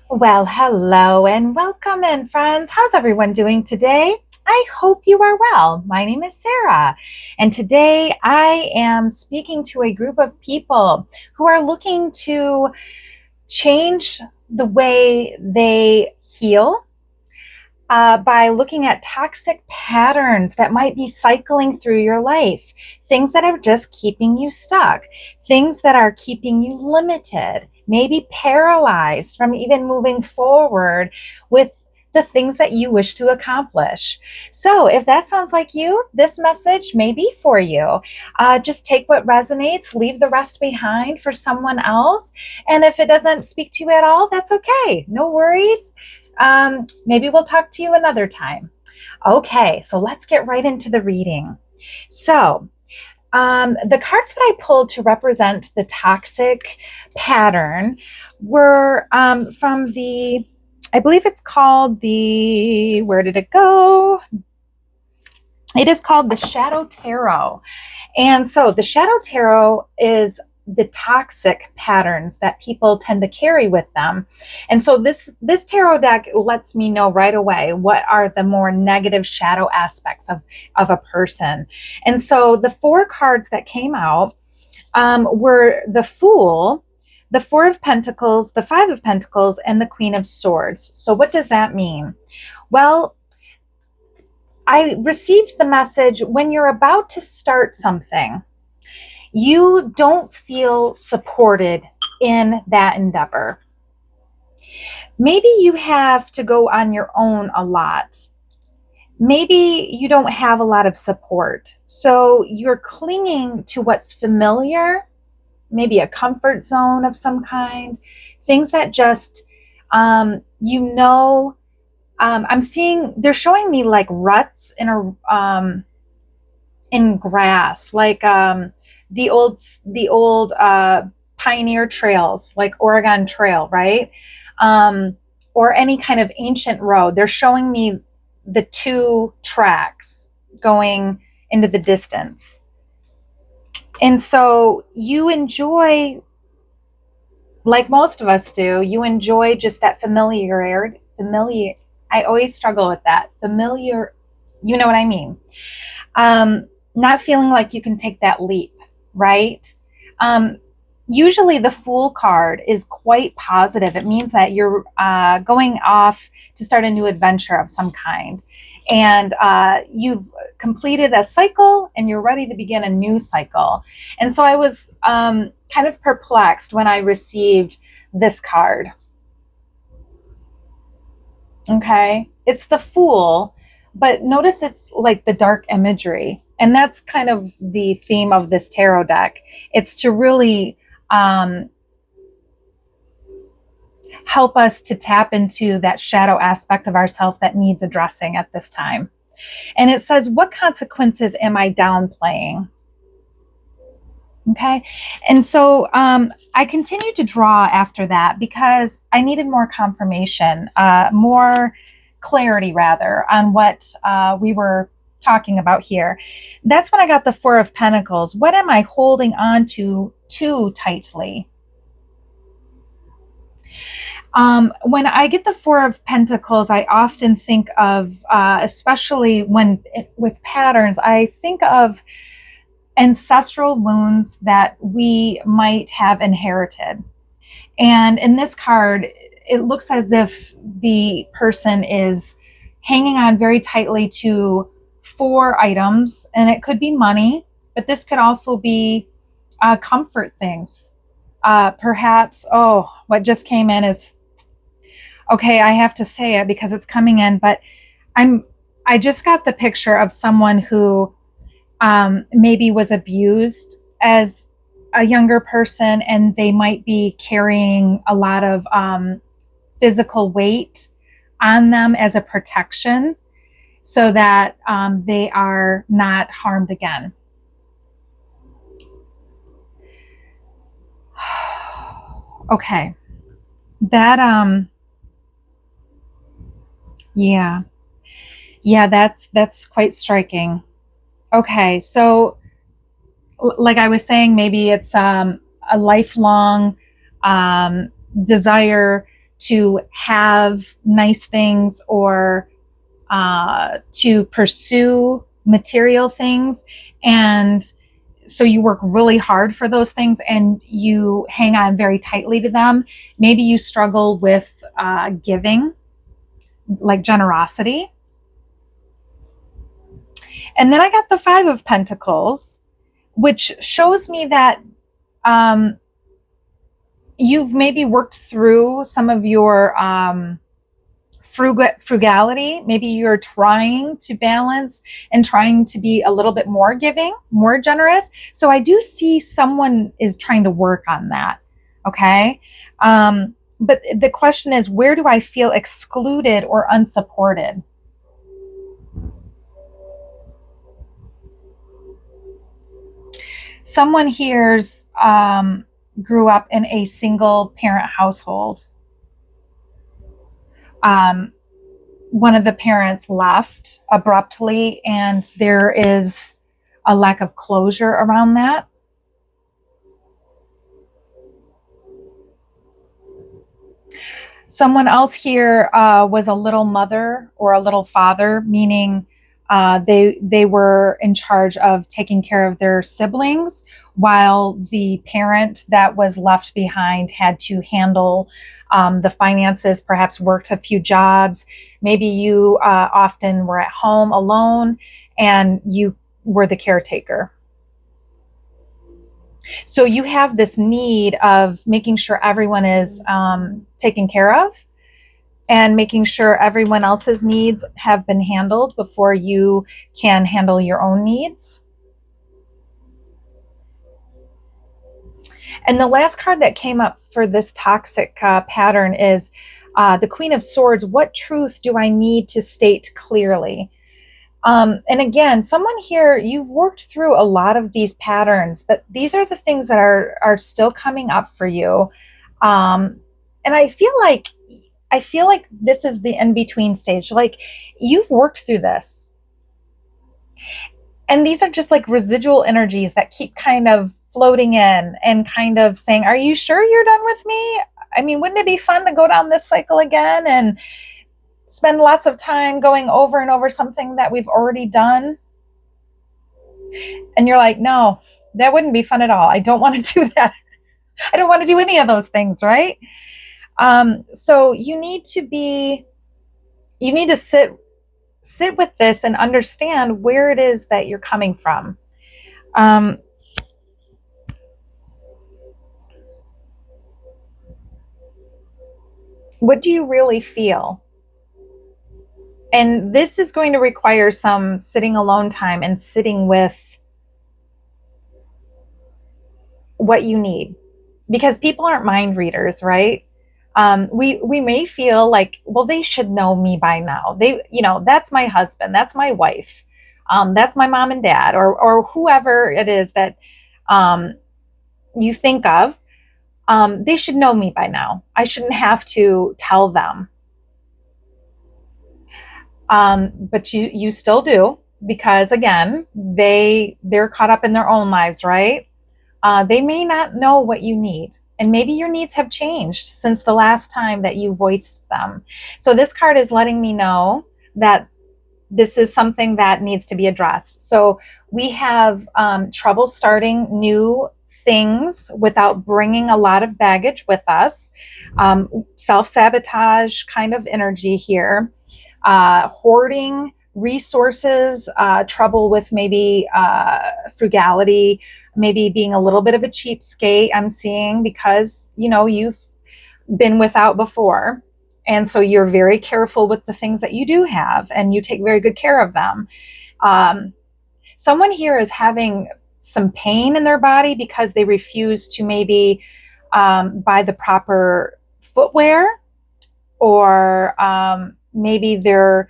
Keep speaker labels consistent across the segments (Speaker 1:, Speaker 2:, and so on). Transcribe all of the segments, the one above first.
Speaker 1: Well, hello and welcome in, friends. How's everyone doing today? I hope you are well. My name is Sarah, and today I am speaking to a group of people who are looking to change the way they heal by looking at toxic patterns that might be cycling through your life, things that are just keeping you stuck, things that are keeping you limited, maybe paralyzed from even moving forward with the things that you wish to accomplish. So, if that sounds like you, this message may be for you. Just take what resonates, leave the rest behind for someone else. And if it doesn't speak to you at all, that's okay. No worries. Maybe we'll talk to you another time. Okay, so let's get right into the reading. So, the cards that I pulled to represent the toxic pattern were from I believe it's called where did it go? It is called the Shadow Tarot. And so the Shadow Tarot is the toxic patterns that people tend to carry with them. And so this tarot deck lets me know right away what are the more negative shadow aspects of a person. And so the four cards that came out were the Fool, the Four of Pentacles, the Five of Pentacles, and the Queen of Swords. So what does that mean? Well, I received the message when you're about to start something, you don't feel supported in that endeavor. Maybe you have to go on your own a lot. Maybe you don't have a lot of support. So you're clinging to what's familiar, maybe a comfort zone of some kind, things that just, I'm seeing, they're showing me like ruts in grass, like the old pioneer trails, like Oregon Trail, right? Or any kind of ancient road. They're showing me the two tracks going into the distance. And so you enjoy, like most of us do, you enjoy just that familiar. I always struggle with that. Familiar, you know what I mean? Not feeling like you can take that leap, right? Usually the Fool card is quite positive. It means that you're going off to start a new adventure of some kind. And you've completed a cycle and you're ready to begin a new cycle. And so I was kind of perplexed when I received this card. Okay. It's the Fool, but notice it's like the dark imagery. And that's kind of the theme of this tarot deck. It's to really help us to tap into that shadow aspect of ourself that needs addressing at this time. And it says, what consequences am I downplaying? Okay. And so I continued to draw after that because I needed more confirmation, more clarity rather, on what we were talking about here. That's when I got the Four of Pentacles. What am I holding on to too tightly? When I get the Four of Pentacles, I often think of, especially with patterns, I think of ancestral wounds that we might have inherited. And in this card, it looks as if the person is hanging on very tightly to four items, and it could be money, but this could also be comfort things. Perhaps, oh, what just came in is, okay, I have to say it because it's coming in, but I just got the picture of someone who maybe was abused as a younger person, and they might be carrying a lot of physical weight on them as a protection so that they are not harmed again. Okay. That, yeah. Yeah, that's quite striking. Okay, so like I was saying, maybe it's a lifelong desire to have nice things or to pursue material things. And so you work really hard for those things and you hang on very tightly to them. Maybe you struggle with giving, like generosity. And then I got the Five of Pentacles, which shows me that you've maybe worked through some of your frugality. Maybe you're trying to balance and trying to be a little bit more giving, more generous. So I do see someone is trying to work on that. Okay. But the question is, where do I feel excluded or unsupported? Someone here's grew up in a single parent household. One of the parents left abruptly, and there is a lack of closure around that. Someone else here was a little mother or a little father, meaning they were in charge of taking care of their siblings, while the parent that was left behind had to handle the finances, perhaps worked a few jobs. Maybe you often were at home alone and you were the caretaker. So you have this need of making sure everyone is taken care of and making sure everyone else's needs have been handled before you can handle your own needs. And the last card that came up for this toxic pattern is the Queen of Swords. What truth do I need to state clearly? And again, someone here, you've worked through a lot of these patterns, but these are the things that are still coming up for you. And I feel like this is the in-between stage. Like, you've worked through this. And these are just like residual energies that keep kind of floating in and kind of saying, are you sure you're done with me? I mean, wouldn't it be fun to go down this cycle again and spend lots of time going over and over something that we've already done? And you're like, no, that wouldn't be fun at all. I don't want to do that. I don't want to do any of those things, right? So you need to sit with this and understand where it is that you're coming from. What do you really feel? And this is going to require some sitting alone time and sitting with what you need, because people aren't mind readers, right? We may feel like, well, they should know me by now. That's my husband, that's my wife, that's my mom and dad, or whoever it is that you think of. They should know me by now. I shouldn't have to tell them. But you still do, because again, they're caught up in their own lives, right? They may not know what you need. And maybe your needs have changed since the last time that you voiced them. So this card is letting me know that this is something that needs to be addressed. So we have trouble starting new things without bringing a lot of baggage with us. Self-sabotage kind of energy here. Hoarding resources, trouble with maybe frugality, maybe being a little bit of a cheapskate, I'm seeing, because you've been without before, and so you're very careful with the things that you do have, and you take very good care of them. Someone here is having some pain in their body because they refuse to maybe buy the proper footwear, or maybe they're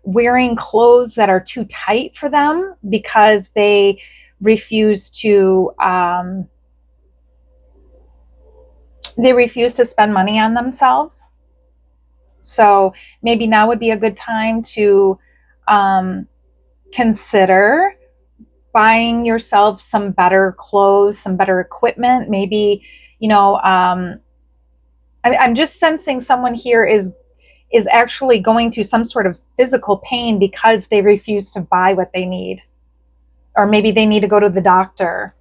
Speaker 1: wearing clothes that are too tight for them because they refuse to spend money on themselves. So maybe now would be a good time to consider buying yourself some better clothes, some better equipment. Maybe I'm just sensing someone here is actually going through some sort of physical pain because they refuse to buy what they need. Or maybe they need to go to the doctor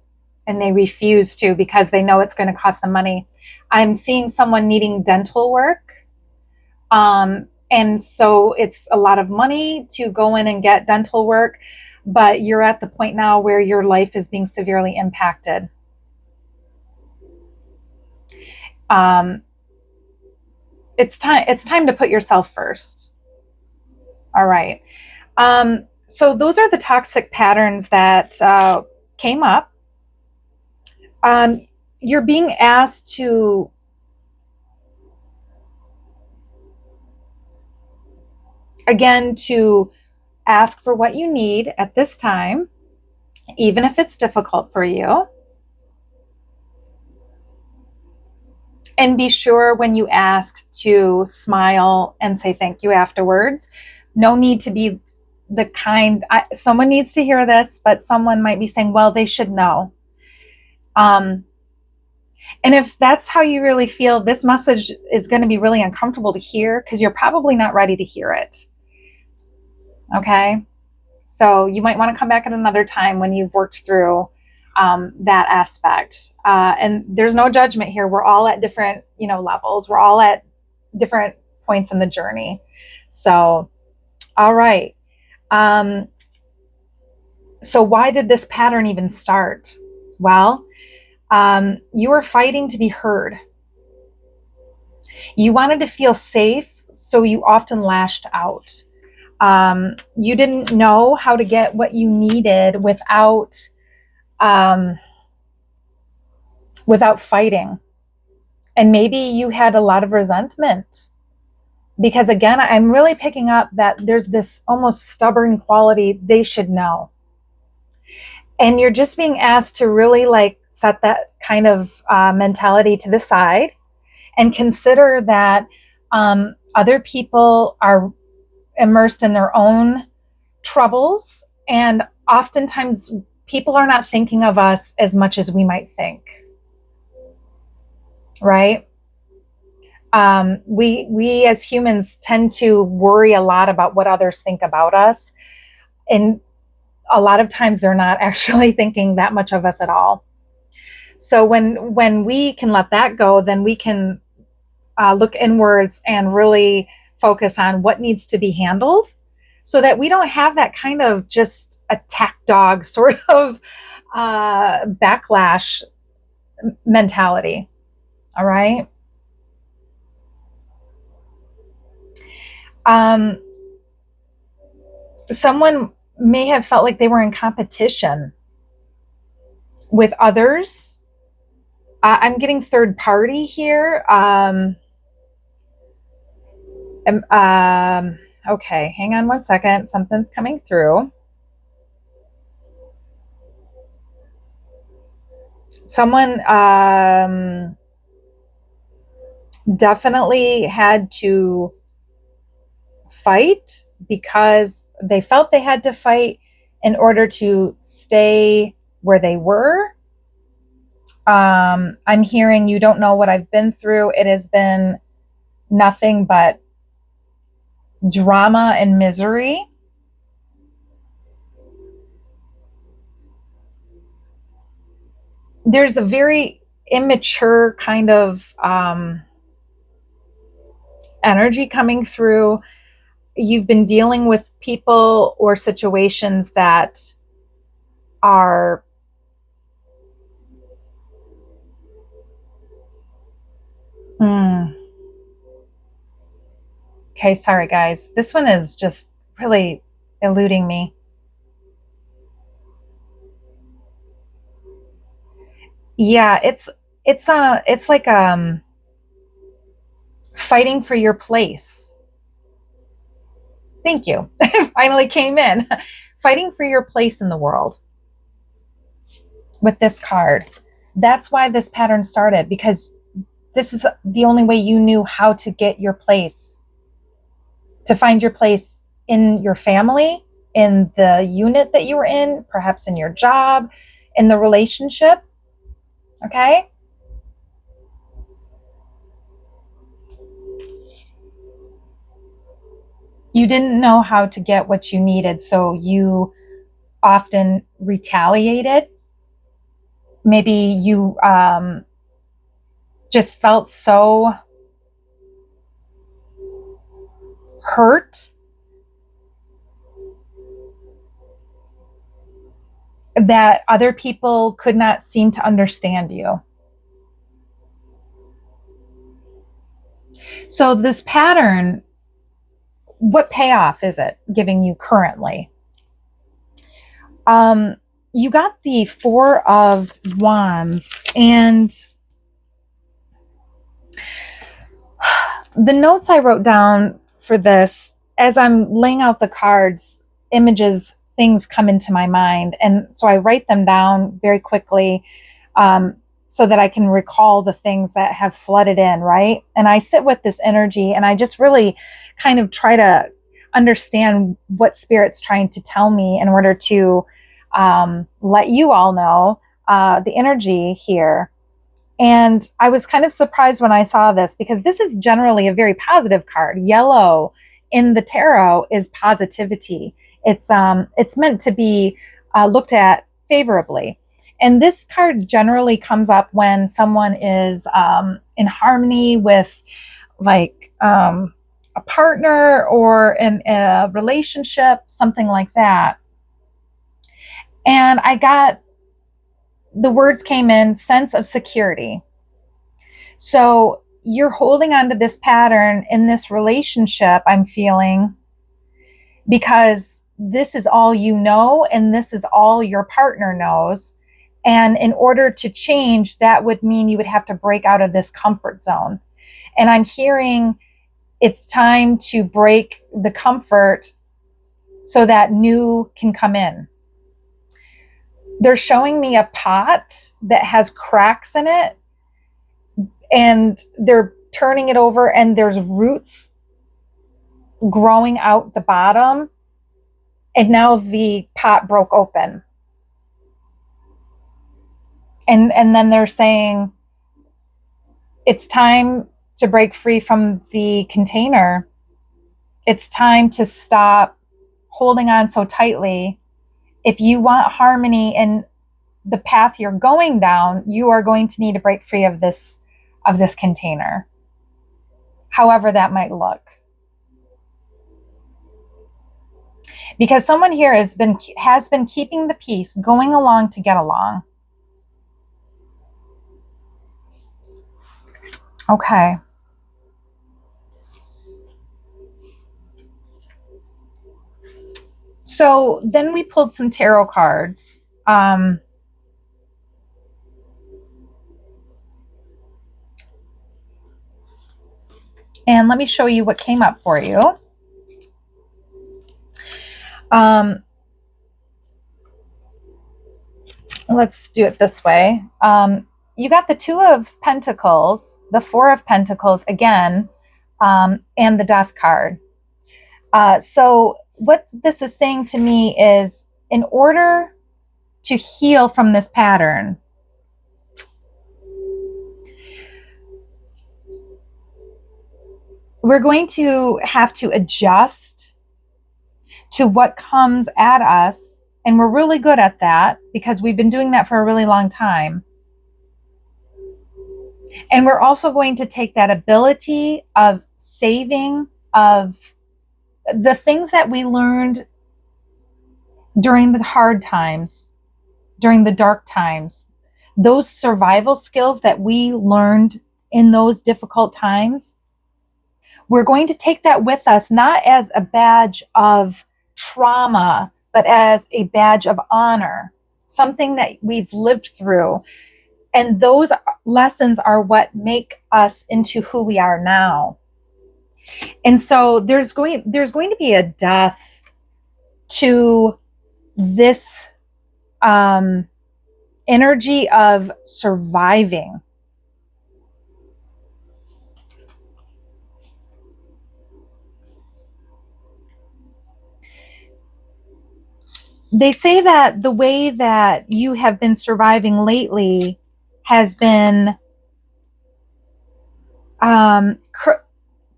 Speaker 1: and they refuse to because they know it's going to cost them money. I'm seeing someone needing dental work. And so it's a lot of money to go in and get dental work, but you're at the point now where your life is being severely impacted. It's time to put yourself first. All right. So those are the toxic patterns that came up. You're being asked to ask for what you need at this time, even if it's difficult for you. And be sure when you ask to smile and say thank you afterwards. No need to be the kind, someone needs to hear this, but someone might be saying, well, they should know. And if that's how you really feel, this message is going to be really uncomfortable to hear because you're probably not ready to hear it. Okay? So you might want to come back at another time when you've worked through that aspect. And there's no judgment here. We're all at different, levels. We're all at different points in the journey. So, all right. So why did this pattern even start? Well, you were fighting to be heard. You wanted to feel safe, so you often lashed out. You didn't know how to get what you needed without fighting. And maybe you had a lot of resentment because, again, I'm really picking up that there's this almost stubborn quality. They should know. And you're just being asked to really set that kind of mentality to the side and consider that other people are immersed in their own troubles. And oftentimes people are not thinking of us as much as we might think. Right? We as humans tend to worry a lot about what others think about us. And a lot of times they're not actually thinking that much of us at all. So when we can let that go, then we can look inwards and really focus on what needs to be handled so that we don't have that kind of just attack dog sort of backlash mentality. All right. Someone may have felt like they were in competition with others. I'm getting third party here. Okay, hang on one second. Something's coming through. Someone definitely had to fight because they felt they had to fight in order to stay where they were. I'm hearing, you don't know what I've been through. It has been nothing but drama and misery. There's a very immature kind of energy coming through. You've been dealing with people or situations that are okay, sorry guys. This one is just really eluding me. Yeah, it's like fighting for your place. Thank you. It finally came in. Fighting for your place in the world with this card. That's why this pattern started, because this is the only way you knew how to get your place, to find your place in your family, in the unit that you were in, perhaps in your job, in the relationship. Okay? You didn't know how to get what you needed, so you often retaliated. Maybe you just felt so hurt that other people could not seem to understand you. So this pattern, what payoff is it giving you currently? You got the Four of Wands, and the notes I wrote down for this, as I'm laying out the cards, images, things come into my mind. And so I write them down very quickly so that I can recall the things that have flooded in, right? And I sit with this energy and I just really kind of try to understand what Spirit's trying to tell me in order to let you all know the energy here. And I was kind of surprised when I saw this, because this is generally a very positive card. Yellow in the tarot is positivity. It's meant to be looked at favorably. And this card generally comes up when someone is in harmony with like a partner or in a relationship, something like that. And I got, the words came in, sense of security. So you're holding on to this pattern in this relationship, I'm feeling, because this is all you know and this is all your partner knows. And in order to change, that would mean you would have to break out of this comfort zone. And I'm hearing it's time to break the comfort so that new can come in. They're showing me a pot that has cracks in it, and they're turning it over and there's roots growing out the bottom. And now the pot broke open. And then they're saying it's time to break free from the container. It's time to stop holding on so tightly. If you want harmony in the path you're going down, you are going to need to break free of this container, however that might look. Because someone here has been keeping the peace, going along to get along. Okay. So then we pulled some tarot cards. And let me show you what came up for you. Let's do it this way. You got the Two of Pentacles, the Four of Pentacles again, and the Death card. So what this is saying to me is, in order to heal from this pattern, we're going to have to adjust to what comes at us. And we're really good at that because we've been doing that for a really long time. And we're also going to take that ability of saving, of the things that we learned during the hard times, during the dark times, those survival skills that we learned in those difficult times. We're going to take that with us, not as a badge of trauma, but as a badge of honor, something that we've lived through. And those lessons are what make us into who we are now. And so there's going to be a death to this energy of surviving. They say that the way that you have been surviving lately has been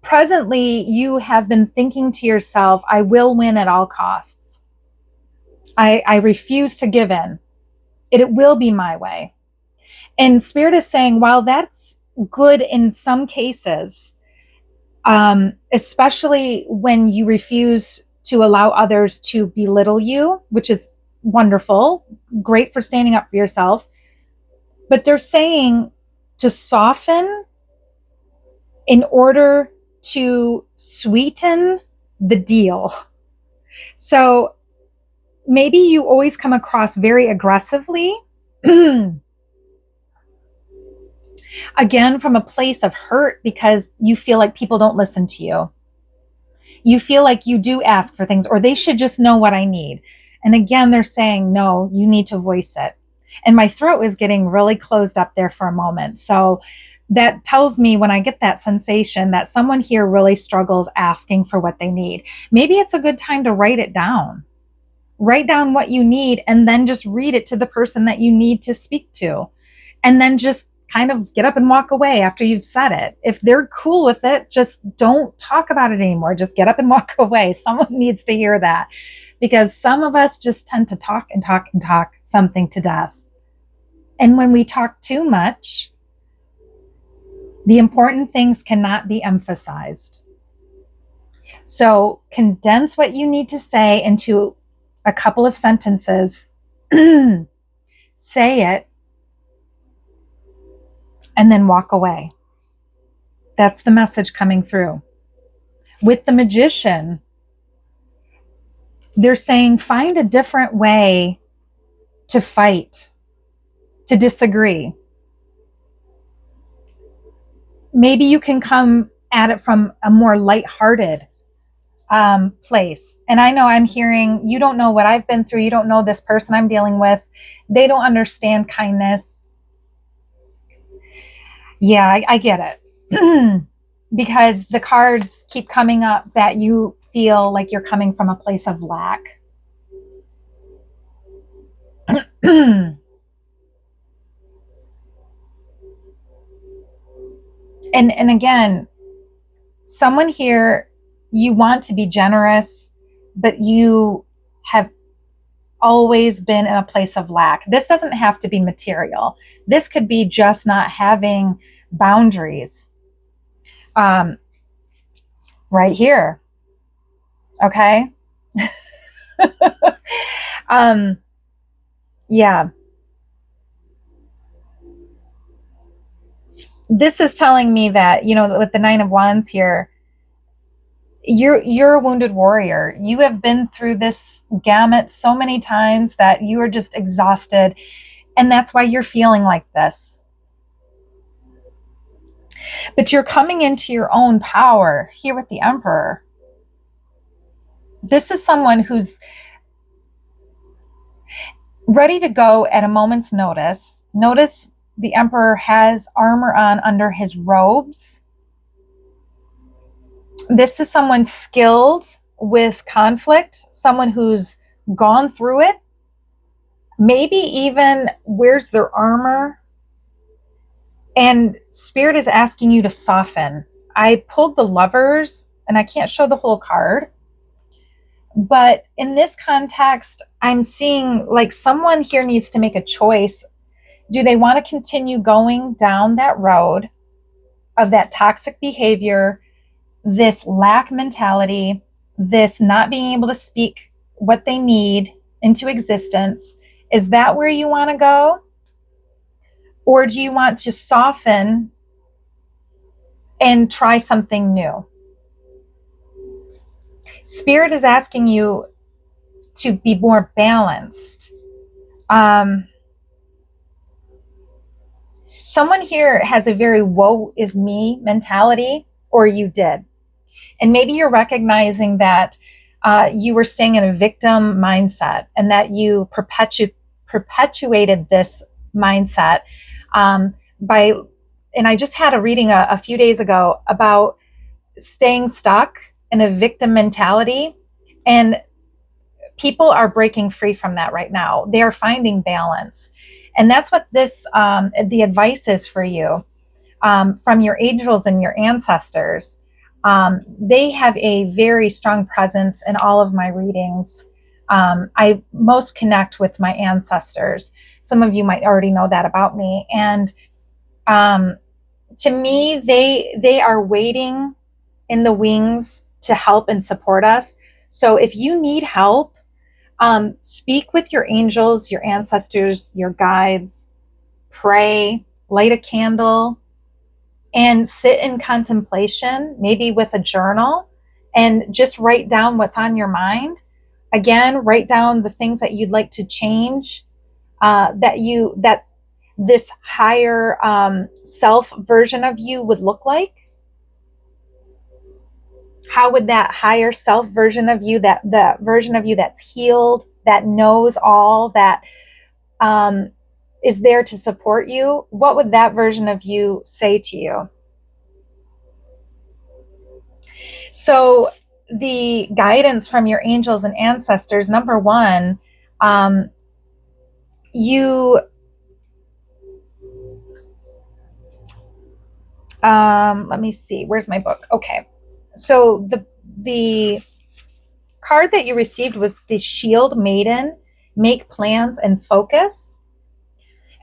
Speaker 1: presently you have been thinking to yourself, I will win at all costs. I refuse to give in. It will be my way. And Spirit is saying, while that's good in some cases, especially when you refuse to allow others to belittle you, which is wonderful, great for standing up for yourself. But they're saying to soften in order to sweeten the deal. So maybe you always come across very aggressively, again, from a place of hurt because you feel like people don't listen to you. You feel like you do ask for things, or they should just know what I need. And again, they're saying, no, you need to voice it. And my throat is getting really closed up there for a moment. So that tells me, when I get that sensation, that someone here really struggles asking for what they need. Maybe it's a good time to write it down. Write down what you need and then just read it to the person that you need to speak to. And then just kind of get up and walk away after you've said it. If they're cool with it, just don't talk about it anymore. Just get up and walk away. Someone needs to hear that, because some of us just tend to talk and talk and talk something to death. And when we talk too much, the important things cannot be emphasized. So condense what you need to say into a couple of sentences, say it, and then walk away. That's the message coming through. With the Magician, they're saying find a different way to fight, to disagree. Maybe you can come at it from a more lighthearted place. And I know I'm hearing, you don't know what I've been through. You don't know this person I'm dealing with. They don't understand kindness. Yeah, I get it. Because the cards keep coming up that you feel like you're coming from a place of lack. And again, someone here, you want to be generous, but you have always been in a place of lack. This doesn't have to be material. This could be just not having boundaries. Right here. Okay. Yeah. This is telling me that, with the Nine of Wands here, you're a wounded warrior. You have been through this gamut so many times that you are just exhausted, and that's why you're feeling like this. But you're coming into your own power here with the Emperor. This is someone who's ready to go at a moment's notice. Notice the Emperor has armor on under his robes. This is someone skilled with conflict, someone who's gone through it, maybe even wears their armor. And Spirit is asking you to soften. I pulled the Lovers, and I can't show the whole card. But in this context, I'm seeing like someone here needs to make a choice. Do they want to continue going down that road of that toxic behavior, this lack mentality, this not being able to speak what they need into existence? Is that where you want to go? Or do you want to soften and try something new? Spirit is asking you to be more balanced. Someone here has a very woe is me mentality, or you did. And maybe you're recognizing that you were staying in a victim mindset, and that you perpetuated this mindset by, and I just had a reading a few days ago about staying stuck in a victim mentality, and people are breaking free from that right now. They are finding balance. And that's what this, the advice is for you from your angels and your ancestors. They have a very strong presence in all of my readings. I most connect with my ancestors. Some of you might already know that about me. And to me, they are waiting in the wings to help and support us. So if you need help, speak with your angels, your ancestors, your guides, pray, light a candle, and sit in contemplation, maybe with a journal, and just write down what's on your mind. Again, write down the things that you'd like to change, that this higher self version of you would look like. How would that higher self version of you, that the version of you that's healed, that knows all, that is there to support you, what would that version of you say to you? So the guidance from your angels and ancestors, number one, you let me see, where's my book? Okay, so the card that you received was the Shield Maiden, Make Plans and Focus.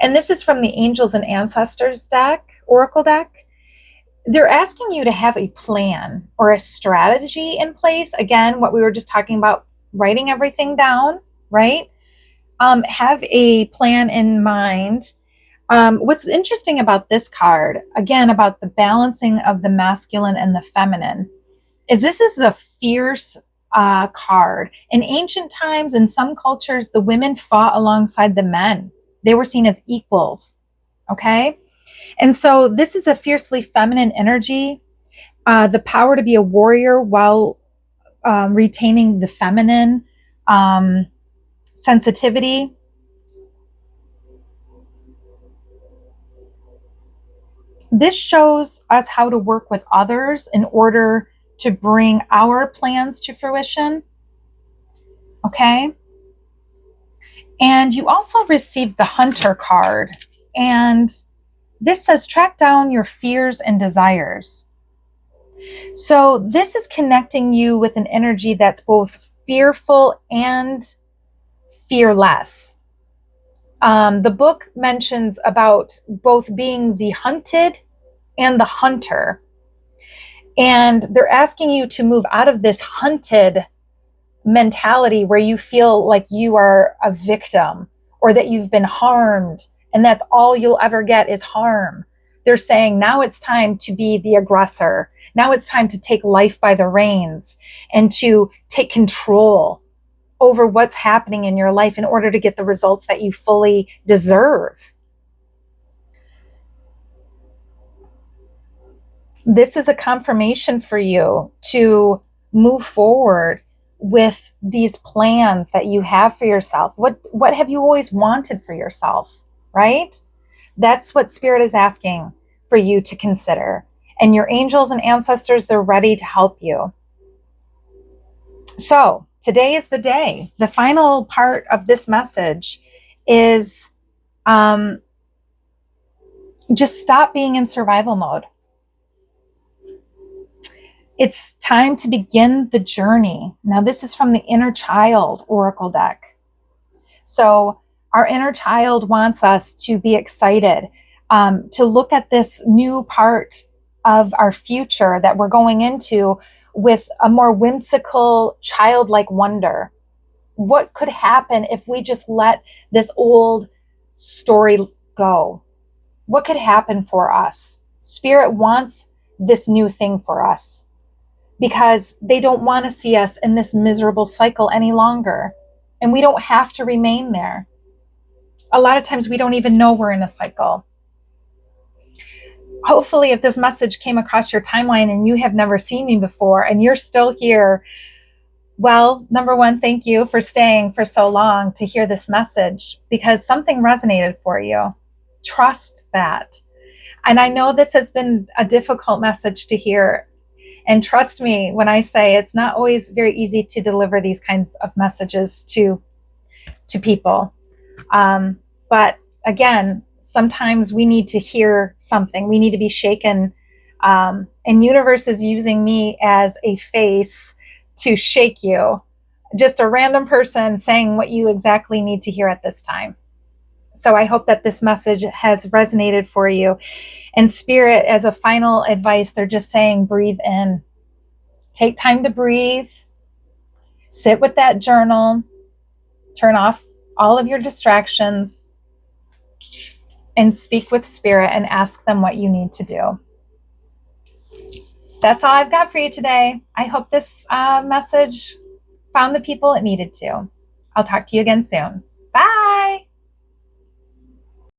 Speaker 1: And this is from the Angels and Ancestors deck, Oracle deck. They're asking you to have a plan or a strategy in place. Again, what we were just talking about, writing everything down, right? Have a plan in mind. What's interesting about this card, again, about the balancing of the masculine and the feminine, is this is a fierce card. In ancient times, in some cultures, the women fought alongside the men. They were seen as equals, okay? And so this is a fiercely feminine energy, the power to be a warrior while retaining the feminine sensitivity. This shows us how to work with others in order to bring our plans to fruition. Okay. And you also received the Hunter card. And this says, track down your fears and desires. So this is connecting you with an energy that's both fearful and fearless. The book mentions about both being the hunted and the hunter. And they're asking you to move out of this hunted mentality where you feel like you are a victim or that you've been harmed and that's all you'll ever get is harm. They're saying now it's time to be the aggressor. Now it's time to take life by the reins and to take control over what's happening in your life in order to get the results that you fully deserve. This is a confirmation for you to move forward with these plans that you have for yourself. What have you always wanted for yourself, right? That's what Spirit is asking for you to consider. And your angels and ancestors, they're ready to help you. So today is the day. The final part of this message is just stop being in survival mode. It's time to begin the journey. Now, this is from the Inner Child Oracle deck. So our inner child wants us to be excited, to look at this new part of our future that we're going into with a more whimsical, childlike wonder. What could happen if we just let this old story go? What could happen for us? Spirit wants this new thing for us because they don't want to see us in this miserable cycle any longer. And we don't have to remain there. A lot of times we don't even know we're in a cycle. Hopefully, if this message came across your timeline and you have never seen me before and you're still here, well, number one, thank you for staying for so long to hear this message because something resonated for you. Trust that. And I know this has been a difficult message to hear. And trust me when I say it's not always very easy to deliver these kinds of messages to people. But again, sometimes we need to hear something. We need to be shaken And universe is using me as a face to shake you. Just a random person saying what you exactly need to hear at this time. So I hope that this message has resonated for you. And Spirit, as a final advice, they're just saying breathe in. Take time to breathe. Sit with that journal. Turn off all of your distractions and speak with Spirit and ask them what you need to do. That's all I've got for you today. I hope this message found the people it needed to. I'll talk to you again soon. Bye.